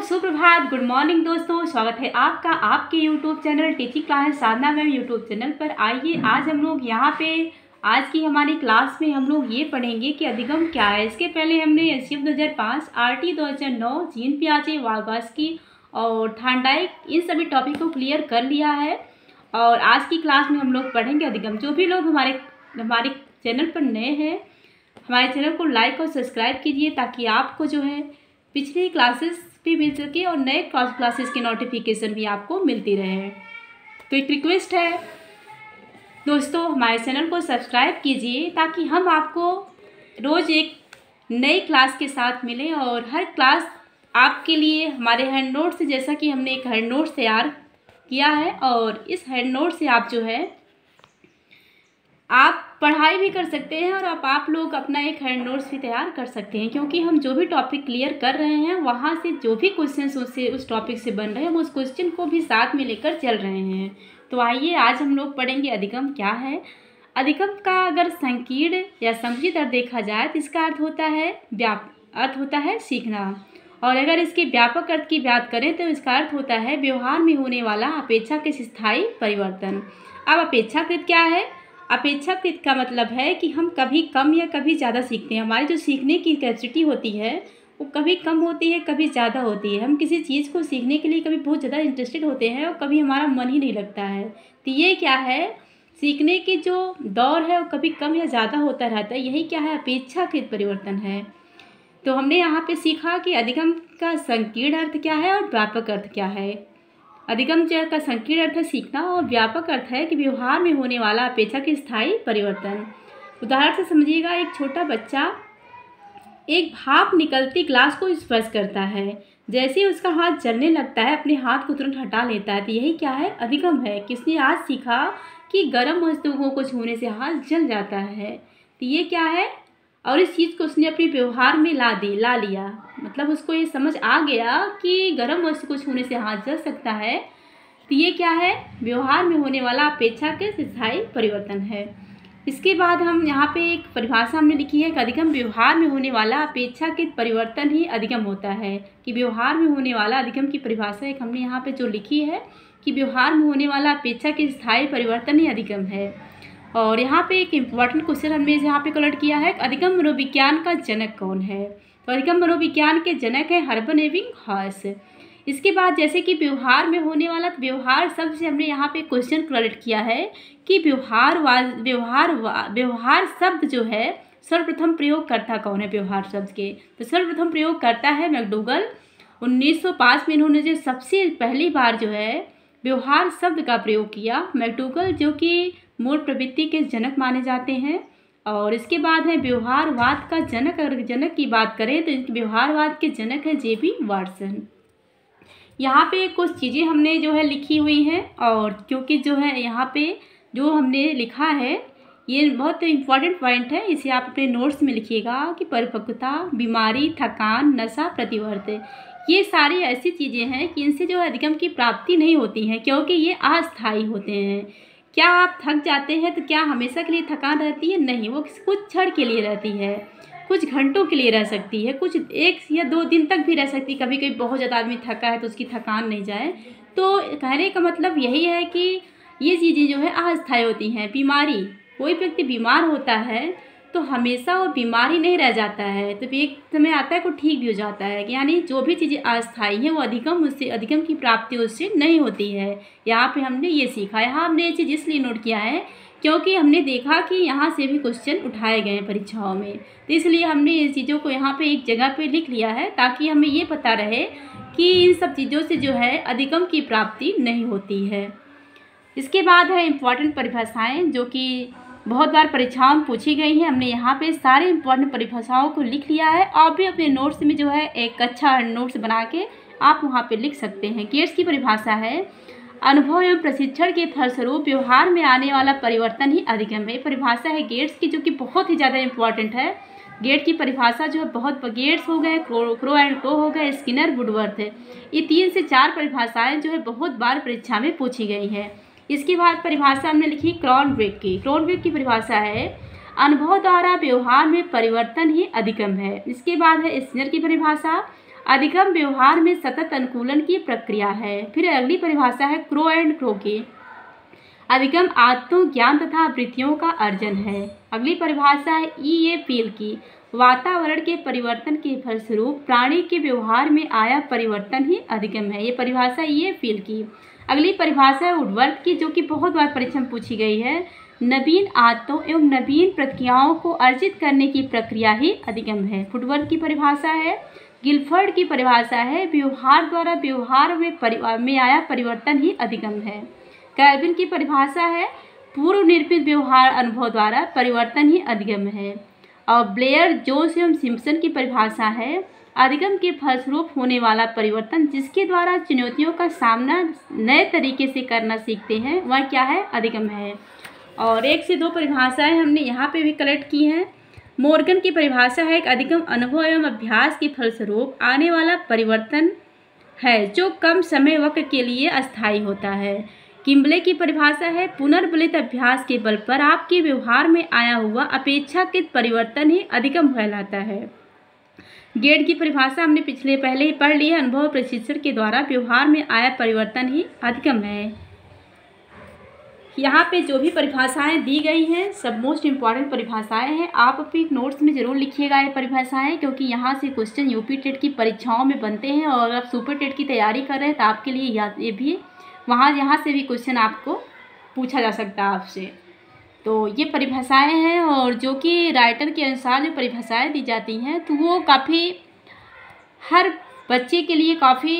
सुप्रभात, good morning दोस्तों। स्वागत है आपका आपके यूट्यूब चैनल टीचिंग क्लास साधना मैम यूट्यूब चैनल पर। आइए आज हम लोग यहाँ पे आज की हमारी क्लास में हम लोग ये पढ़ेंगे कि अधिगम क्या है। इसके पहले हमने एससीएफ 2005, आरटी 2009, जीन पियाजे, वार्गोस्की और थांडाइक इन सभी टॉपिक को क्लियर कर लिया है। और आज की क्लास में हम लोग पढ़ेंगे अधिगम। जो भी लोग हमारे चैनल पर नए हैं, हमारे चैनल को लाइक और सब्सक्राइब कीजिए ताकि आपको जो है पिछली क्लासेस भी मिल सके और नए क्लासेस के नोटिफिकेशन भी आपको मिलती रहे। तो एक रिक्वेस्ट है दोस्तों, हमारे चैनल को सब्सक्राइब कीजिए ताकि हम आपको रोज़ एक नई क्लास के साथ मिलें और हर क्लास आपके लिए हमारे हैंड नोट से, जैसा कि हमने एक हैंड नोट तैयार किया है और इस हैंड नोट से आप जो है आप पढ़ाई भी कर सकते हैं और आप लोग अपना एक हैंड नोट्स भी तैयार कर सकते हैं, क्योंकि हम जो भी टॉपिक क्लियर कर रहे हैं वहाँ से जो भी क्वेश्चन उससे उस टॉपिक से बन रहे हैं हम उस क्वेश्चन को भी साथ में लेकर चल रहे हैं। तो आइए आज हम लोग पढ़ेंगे अधिगम क्या है। अधिगम का अगर संकीर्ण या समुचित अर्थ देखा जाए तो इसका अर्थ होता है सीखना, और अगर इसके व्यापक अर्थ की बात करें तो इसका अर्थ होता है व्यवहार में होने वाला अपेक्षाकृत स्थायी परिवर्तन। अब अपेक्षाकृत क्या है? अपेक्षाकृत का मतलब है कि हम कभी कम या कभी ज़्यादा सीखते हैं। हमारी जो सीखने की कैपेसिटी होती है वो कभी कम होती है, कभी ज़्यादा होती है। हम किसी चीज़ को सीखने के लिए कभी बहुत ज़्यादा इंटरेस्टेड होते हैं और कभी हमारा मन ही नहीं लगता है। तो ये क्या है, सीखने की जो दौर है वो कभी कम या ज़्यादा होता रहता है। यही क्या है, अपेक्षाकृत परिवर्तन है। तो हमने यहाँ पे सीखा कि अधिगम का संकीर्ण अर्थ क्या है और व्यापक अर्थ क्या है। अधिगम का संकीर्ण अर्थ है सीखना और व्यापक अर्थ है कि व्यवहार में होने वाला अपेक्षाकृत स्थायी परिवर्तन। उदाहरण से समझिएगा, एक छोटा बच्चा एक भाप निकलती ग्लास को स्पर्श करता है, जैसे ही उसका हाथ जलने लगता है अपने हाथ को तुरंत हटा लेता है। तो यही क्या है, अधिगम है। किसने आज सीखा कि गर्म वस्तुओं को छूने से हाथ जल जाता है। तो ये क्या है, और इस चीज़ को उसने अपने व्यवहार में ला लिया, मतलब उसको ये समझ आ गया कि गर्म वस्तु को छूने से हाथ जल सकता है। तो ये क्या है, व्यवहार में होने वाला अपेक्षाकृत स्थायी परिवर्तन है। इसके बाद हम यहाँ पे एक परिभाषा हमने लिखी है कि अधिगम व्यवहार में होने वाला अपेक्षाकृत परिवर्तन ही अधिगम होता है। कि व्यवहार में होने वाला अधिगम की परिभाषा एक हमने यहाँ पे जो लिखी है कि व्यवहार में होने वाला अपेक्षाकृत स्थायी परिवर्तन ही अधिगम है। और यहाँ पे एक इम्पॉर्टेंट क्वेश्चन हमने यहाँ पे कलेक्ट किया है, अधिगम मनोविज्ञान का जनक कौन है। तो अधिगम मनोविज्ञान के जनक है हर्बर्ट एबिंगहॉस। इसके बाद जैसे कि व्यवहार में होने वाला, तो व्यवहार शब्द से हमने यहाँ पे क्वेश्चन कलेक्ट किया है कि व्यवहार शब्द जो है सर्वप्रथम प्रयोगकर्ता कौन है व्यवहार शब्द के। तो सर्वप्रथम प्रयोगकर्ता है मैकडूगल। 1905 में इन्होंने जो सबसे पहली बार जो है व्यवहार शब्द का प्रयोग किया, मैकडूगल, जो कि मूल प्रवृत्ति के जनक माने जाते हैं। और इसके बाद है व्यवहारवाद का जनक। अगर जनक की बात करें तो व्यवहारवाद के जनक है जेबी वाटसन। यहाँ पे कुछ चीज़ें हमने जो है लिखी हुई हैं, और क्योंकि जो है यहाँ पे जो हमने लिखा है ये बहुत इंपॉर्टेंट पॉइंट है, इसे आप अपने नोट्स में लिखिएगा कि परिपक्वता, बीमारी, थकान, नशा, प्रतिवर्त, ये सारी ऐसी चीज़ें हैं कि इनसे जो है अधिगम की प्राप्ति नहीं होती है, क्योंकि ये अस्थायी होते हैं। क्या आप थक जाते हैं तो क्या हमेशा के लिए थकान रहती है? नहीं, वो कुछ क्षण के लिए रहती है, कुछ घंटों के लिए रह सकती है, कुछ 1 या 2 दिन तक भी रह सकती है। कभी कभी बहुत ज़्यादा आदमी थका है तो उसकी थकान नहीं जाए। तो कहने का मतलब यही है कि ये चीज़ें जो है अस्थायी होती हैं। बीमारी, कोई व्यक्ति बीमार होता है तो हमेशा वो बीमारी नहीं रह जाता है, तो एक समय आता है को ठीक भी हो जाता है। यानी जो भी चीज़ें अस्थायी हैं वो अधिगम की प्राप्ति उससे नहीं होती है। यहाँ पे हमने ये सीखा। यहाँ हमने ये चीज़ इसलिए नोट किया है क्योंकि हमने देखा कि यहाँ से भी क्वेश्चन उठाए गए हैं परीक्षाओं में, तो इसलिए हमने ये चीज़ों को यहाँ पे एक जगह पे लिख लिया है ताकि हमें ये पता रहे कि इन सब चीज़ों से जो है अधिगम की प्राप्ति नहीं होती है। इसके बाद है इम्पॉर्टेंट परिभाषाएँ जो कि बहुत बार परीक्षाओं में पूछी गई हैं। हमने यहाँ पे सारे इम्पॉर्टेंट परिभाषाओं को लिख लिया है। आप भी अपने नोट्स में जो है एक अच्छा नोट्स बना के आप वहाँ पे लिख सकते हैं। गेट्स की परिभाषा है, अनुभव एवं प्रशिक्षण के फलस्वरूप व्यवहार में आने वाला परिवर्तन ही अधिगम है। परिभाषा है गेट्स की, जो कि बहुत ही ज़्यादा इंपॉर्टेंट है। गेट की परिभाषा जो है बहुत, गेट्स हो गए, क्रो एंड को हो गए, स्किनर, वुडवर्थ, ये 3 से 4 परिभाषाएँ जो है बहुत बार परीक्षा में पूछी गई हैं। इसके बाद परिभाषा हमने लिखी क्रॉनबेक की। क्रॉनबेक की परिभाषा है, अनुभव द्वारा व्यवहार में परिवर्तन ही अधिगम है। इसके बाद है स्किनर की परिभाषा, अधिगम व्यवहार में सतत अनुकूलन की प्रक्रिया है। फिर अगली परिभाषा है क्रो एंड क्रो की, अधिगम आत्मज्ञान तथा वृत्तियों का अर्जन है। अगली परिभाषा है ई.ए. पील की, वातावरण के परिवर्तन के फलस्वरूप प्राणी के व्यवहार में आया परिवर्तन ही अधिगम है। ये परिभाषा ई.ए. पील की। अगली परिभाषा है वुडवर्थ की, जो कि बहुत बार परीक्षा में पूछी गई है, नवीन आदतों एवं नवीन प्रक्रियाओं को अर्जित करने की प्रक्रिया ही अधिगम है। वुडवर्थ की परिभाषा है। गिलफर्ड की परिभाषा है, व्यवहार द्वारा व्यवहार में आया परिवर्तन ही अधिगम है। कैल्विन की परिभाषा है, पूर्व निर्मित व्यवहार अनुभव द्वारा परिवर्तन ही अधिगम है। और ब्लेयर, जोन्स एवं सिम्पसन की परिभाषा है, अधिगम के फलस्वरूप होने वाला परिवर्तन जिसके द्वारा चुनौतियों का सामना नए तरीके से करना सीखते हैं, वह क्या है, अधिगम है। और 1 से 2 परिभाषाएं हमने यहाँ पे भी कलेक्ट की हैं। मॉर्गन की परिभाषा है, एक अधिगम अनुभव एवं अभ्यास के फलस्वरूप आने वाला परिवर्तन है जो कम समय वक्र के लिए अस्थायी होता है। किम्बले की परिभाषा है, पुनर्बलित अभ्यास के बल पर आपके व्यवहार में आया हुआ अपेक्षाकृत परिवर्तन ही अधिगम कहलाता है। गेड की परिभाषा हमने पहले ही पढ़ ली है, अनुभव प्रशिक्षण के द्वारा व्यवहार में आया परिवर्तन ही अधिगम है। यहाँ पे जो भी परिभाषाएं दी गई हैं सब मोस्ट इम्पॉर्टेंट परिभाषाएं हैं। आप अपनी नोट्स में ज़रूर लिखिएगा ये परिभाषाएं, क्योंकि यहाँ से क्वेश्चन यूपी टेट की परीक्षाओं में बनते हैं और आप सुपर टेट की तैयारी कर रहे हैं तो आपके लिए ये भी यहाँ से भी क्वेश्चन आपको पूछा जा सकता है आपसे। तो ये परिभाषाएं हैं, और जो कि राइटर के अनुसार जो परिभाषाएं दी जाती हैं तो वो काफ़ी हर बच्चे के लिए काफ़ी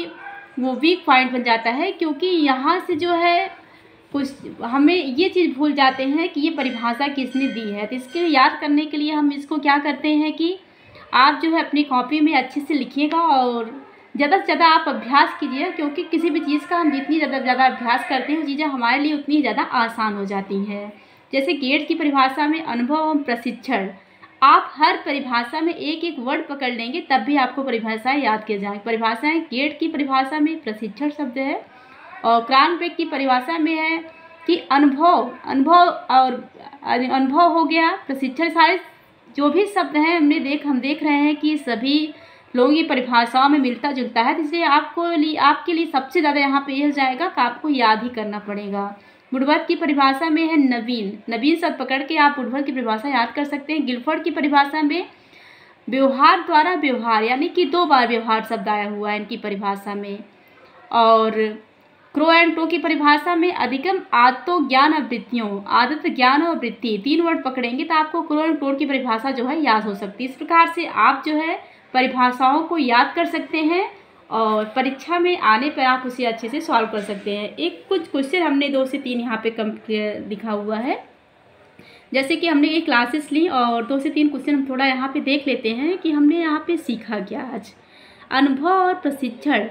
वो वीक पॉइंट बन जाता है, क्योंकि यहाँ से जो है कुछ हमें ये चीज़ भूल जाते हैं कि ये परिभाषा किसने दी है। तो इसके लिए याद करने के लिए हम इसको क्या करते हैं कि आप जो है अपनी कॉपी में अच्छे से लिखिएगा और ज़्यादा से ज़्यादा आप अभ्यास कीजिए, क्योंकि किसी भी चीज़ का हम जितनी ज़्यादा अभ्यास करते हैं वो चीज़ें हमारे लिए उतनी ज़्यादा आसान हो जाती हैं। जैसे गेट की परिभाषा में अनुभव एवं प्रशिक्षण, आप हर परिभाषा में एक एक वर्ड पकड़ लेंगे तब भी आपको परिभाषाएं याद किए जाएंगे। परिभाषाएं गेट की परिभाषा में प्रशिक्षण शब्द है, और क्रानबेक की परिभाषा में है कि अनुभव हो गया, प्रशिक्षण, सारे जो भी शब्द हैं हम देख रहे हैं कि सभी लोगों की परिभाषाओं में मिलता जुलता है। इसलिए आपके लिए सबसे ज़्यादा यहाँ पे यह जाएगा कि आपको याद ही करना पड़ेगा। वुडवर्थ की परिभाषा में है नवीन शब्द पकड़ के आप वुडवर्थ की परिभाषा याद कर सकते हैं। गिलफर्ड की परिभाषा में व्यवहार द्वारा व्यवहार, यानी कि 2 बार व्यवहार शब्द आया हुआ है इनकी परिभाषा में। और क्रो एंड क्रो की परिभाषा में अधिगम आदतों ज्ञान और वृत्तियों, आदत ज्ञान और वृत्ति 3 वर्ड पकड़ेंगे तो आपको क्रो एंड क्रो की परिभाषा जो है याद हो सकती है। इस प्रकार से आप जो है परिभाषाओं को याद कर सकते हैं और परीक्षा में आने पर आप उसे अच्छे से सॉल्व कर सकते हैं। कुछ क्वेश्चन हमने 2 से 3 यहाँ पे लिखा हुआ है। जैसे कि हमने एक क्लासेस ली और 2 से 3 क्वेश्चन हम थोड़ा यहाँ पे देख लेते हैं कि हमने यहाँ पे सीखा क्या आज। अनुभव और प्रशिक्षण,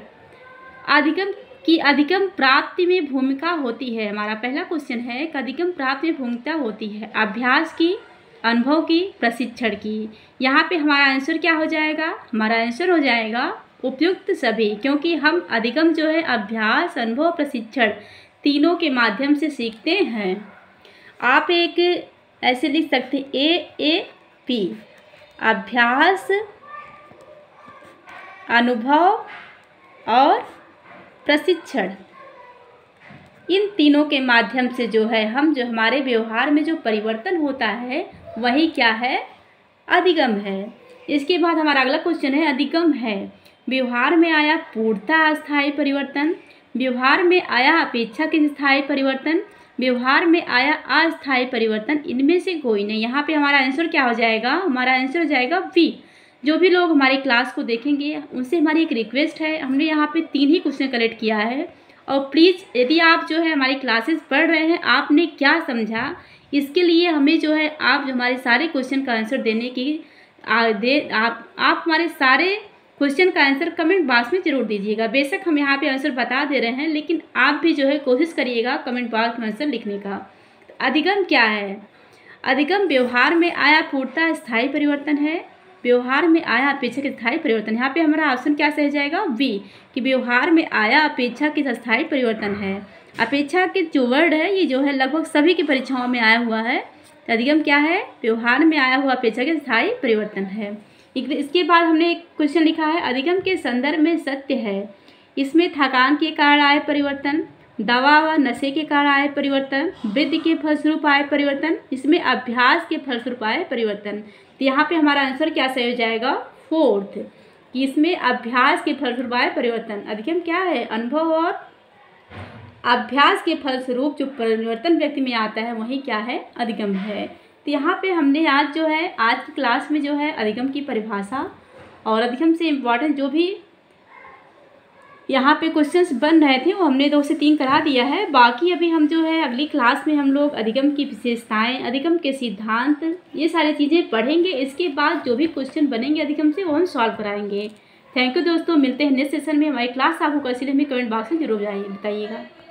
अधिगम प्राप्ति में भूमिका होती है। हमारा पहला क्वेश्चन है कि अधिगम प्राप्ति में भूमिका होती है अभ्यास की, अनुभव की, प्रशिक्षण की। यहाँ पे हमारा आंसर क्या हो जाएगा, हमारा आंसर हो जाएगा उपयुक्त सभी, क्योंकि हम अधिगम जो है अभ्यास, अनुभव, प्रशिक्षण तीनों के माध्यम से सीखते हैं। आप एक ऐसे लिख सकते हैं AAP, अभ्यास, अनुभव और प्रशिक्षण, इन तीनों के माध्यम से जो है हम जो हमारे व्यवहार में जो परिवर्तन होता है वही क्या है, अधिगम है। इसके बाद हमारा अगला क्वेश्चन है अधिगम है व्यवहार में आया पूर्णतः अस्थायी परिवर्तन, व्यवहार में आया अपेक्षाकृत स्थायी परिवर्तन, व्यवहार में आया अस्थायी परिवर्तन, इनमें से कोई नहीं। यहाँ पे हमारा आंसर क्या हो जाएगा, हमारा आंसर हो जाएगा बी। जो भी लोग हमारी क्लास को देखेंगे उनसे हमारी एक रिक्वेस्ट है, हमने यहाँ पे 3 ही क्वेश्चन कलेक्ट किया है, और प्लीज़ यदि आप जो है हमारी क्लासेस पढ़ रहे हैं, आपने क्या समझा इसके लिए हमें जो है आप जो हमारे सारे क्वेश्चन का आंसर देने की आप हमारे सारे क्वेश्चन का आंसर कमेंट बॉक्स में ज़रूर दीजिएगा। बेशक हम यहाँ पे आंसर बता दे रहे हैं, लेकिन आप भी जो है कोशिश करिएगा कमेंट बॉक्स में आंसर लिखने का। अधिगम क्या है, अधिगम व्यवहार में आया पूर्णतः स्थायी परिवर्तन है, व्यवहार में आया अपेक्षाकृत स्थायी परिवर्तन। यहाँ पे हमारा ऑप्शन क्या सही जाएगा, बी, कि व्यवहार में आया अपेक्षाकृत स्थायी परिवर्तन है। अपेक्षाकृत जो वर्ड है ये जो है लगभग सभी की परीक्षाओं में आया हुआ है। अधिगम क्या है, व्यवहार में आया हुआ अपेक्षाकृत स्थायी परिवर्तन है। इसके बाद हमने एक क्वेश्चन लिखा है, अधिगम के संदर्भ में सत्य है। इसमें थकान के कारण आए परिवर्तन, दवा व नशे के कारण आए परिवर्तन, वृद्धि के फलस्वरूप आए परिवर्तन, इसमें अभ्यास के फलस्वरूप आए परिवर्तन। तो यहाँ पे हमारा आंसर क्या सही हो जाएगा? फोर्थ, कि इसमें अभ्यास के फलस्वरूप आए परिवर्तन। अधिगम क्या है? अनुभव और अभ्यास के फलस्वरूप जो परिवर्तन व्यक्ति में आता है वही क्या है? अधिगम है। तो यहाँ पे हमने आज की क्लास में जो है अधिगम की परिभाषा और अधिगम से इम्पॉर्टेंट जो भी यहाँ पे क्वेश्चंस बन रहे थे वो हमने 2 से 3 करा दिया है। बाकी अभी हम जो है अगली क्लास में हम लोग अधिगम की विशेषताएं, अधिगम के सिद्धांत, ये सारी चीज़ें पढ़ेंगे। इसके बाद जो भी क्वेश्चन बनेंगे अधिगम से वो हम सॉल्व कराएंगे। थैंक यू दोस्तों, मिलते हैं नेक्स्ट सेशन में। हमारी क्लास आपको कैसी लगी कमेंट बॉक्स में जरूर बताइएगा।